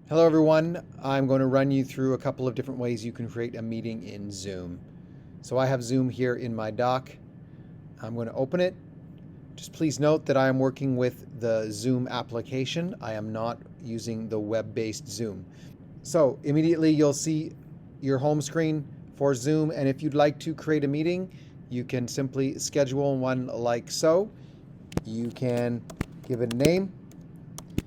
Hello everyone, I'm going to run you through a couple of different ways you can create a meeting in Zoom. So I have Zoom here in my dock. I'm going to open it. Just please note that I am working with the Zoom application. I am not using the web-based Zoom. So immediately you'll see your home screen for Zoom, and if you'd like to create a meeting, you can simply schedule one like so. You can give it a name,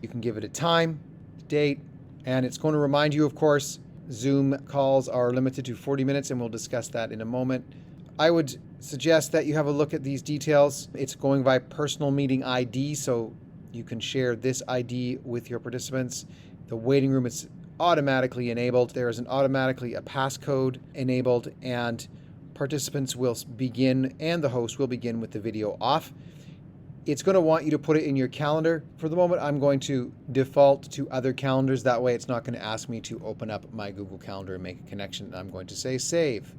you can give it a time, date, and it's going to remind you, of course, Zoom calls are limited to 40 minutes, and we'll discuss that in a moment. I would suggest that you have a look at these details. It's going by personal meeting ID, so you can share this ID with your participants. The waiting room is automatically enabled. There is automatically a passcode enabled, and participants will begin, and the host will begin with the video off. It's going to want you to put it in your calendar. For the moment, I'm going to default to other calendars. That way it's not going to ask me to open up my Google Calendar and make a connection. I'm going to say save.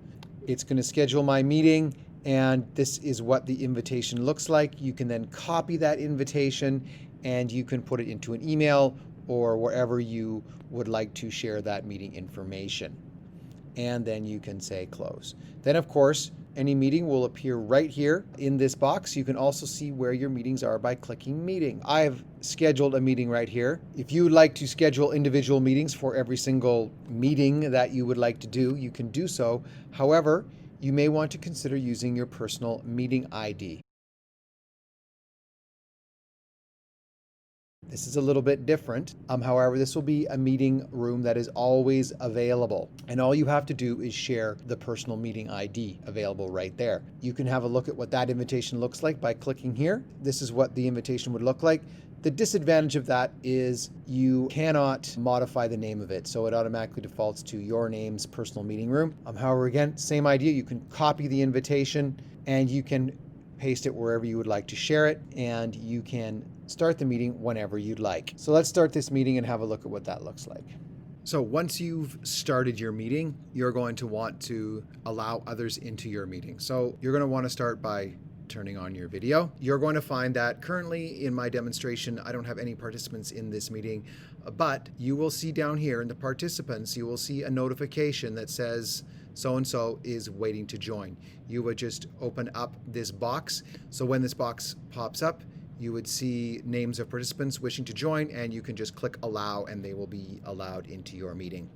It's going to schedule my meeting, and this is what the invitation looks like. You can then copy that invitation and you can put it into an email or wherever you would like to share that meeting information. And then you can say close. Then, of course, any meeting will appear right here in this box. You can also see where your meetings are by clicking meeting. I have scheduled a meeting right here. If you would like to schedule individual meetings for every single meeting that you would like to do, you can do so. However, you may want to consider using your personal meeting ID. This is a little bit different. However, this will be a meeting room that is always available. And all you have to do is share the personal meeting ID available right there. You can have a look at what that invitation looks like by clicking here. This is what the invitation would look like. The disadvantage of that is you cannot modify the name of it, so it automatically defaults to your name's personal meeting room. However, again, same idea. You can copy the invitation and you can paste it wherever you would like to share it, and you can start the meeting whenever you'd like. So let's start this meeting and have a look at what that looks like. So once you've started your meeting, you're going to want to allow others into your meeting. So you're going to want to start by turning on your video. You're going to find that currently in my demonstration, I don't have any participants in this meeting, but you will see down here in the participants, you will see a notification that says so-and-so is waiting to join. You would just open up this box. So when this box pops up, you would see names of participants wishing to join, and you can just click allow and they will be allowed into your meeting.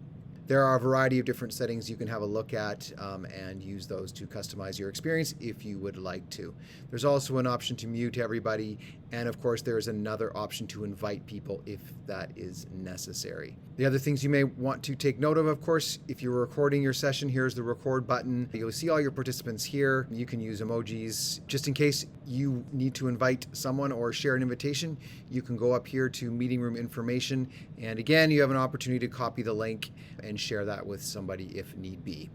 There are a variety of different settings you can have a look at and use those to customize your experience if you would like to. There's also an option to mute everybody, and of course there's another option to invite people if that is necessary. The other things you may want to take note of course, if you're recording your session, here's the record button. You'll see all your participants here. You can use emojis. Just in case you need to invite someone or share an invitation, you can go up here to meeting room information, and again, you have an opportunity to copy the link and share that with somebody if need be.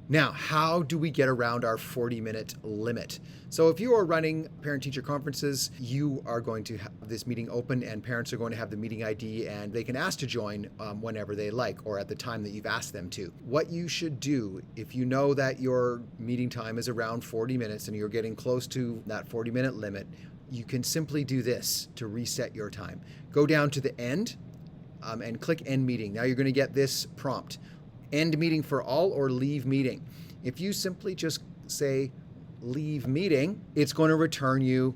Now, how do we get around our 40-minute limit? So if you are running parent-teacher conferences, you are going to have this meeting open and parents are going to have the meeting ID and they can ask to join whenever they like or at the time that you've asked them to. What you should do if you know that your meeting time is around 40 minutes and you're getting close to that 40-minute limit, you can simply do this to reset your time. Go down to the end and click end meeting. Now you're going to get this prompt. End meeting for all or leave meeting. If you simply just say leave meeting, it's going to return you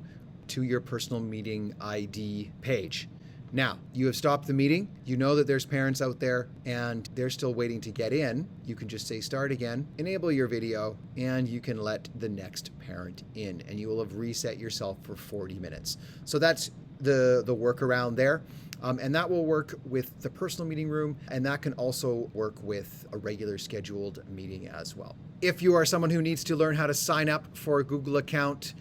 to your personal meeting ID page. Now, you have stopped the meeting. You know that there's parents out there and they're still waiting to get in. You can just say start again, enable your video, and you can let the next parent in, and you will have reset yourself for 40 minutes. So that's the workaround there. And that will work with the personal meeting room, and that can also work with a regular scheduled meeting as well. If you are someone who needs to learn how to sign up for a Google account,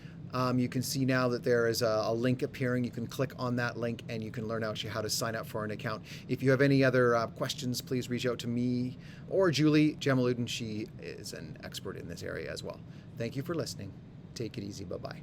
you can see now that there is a link appearing. You can click on that link and you can learn actually how to sign up for an account. If you have any other questions, please reach out to me or Julie Jamaludin. She is an expert in this area as well. Thank you for listening. Take it easy. Bye-bye.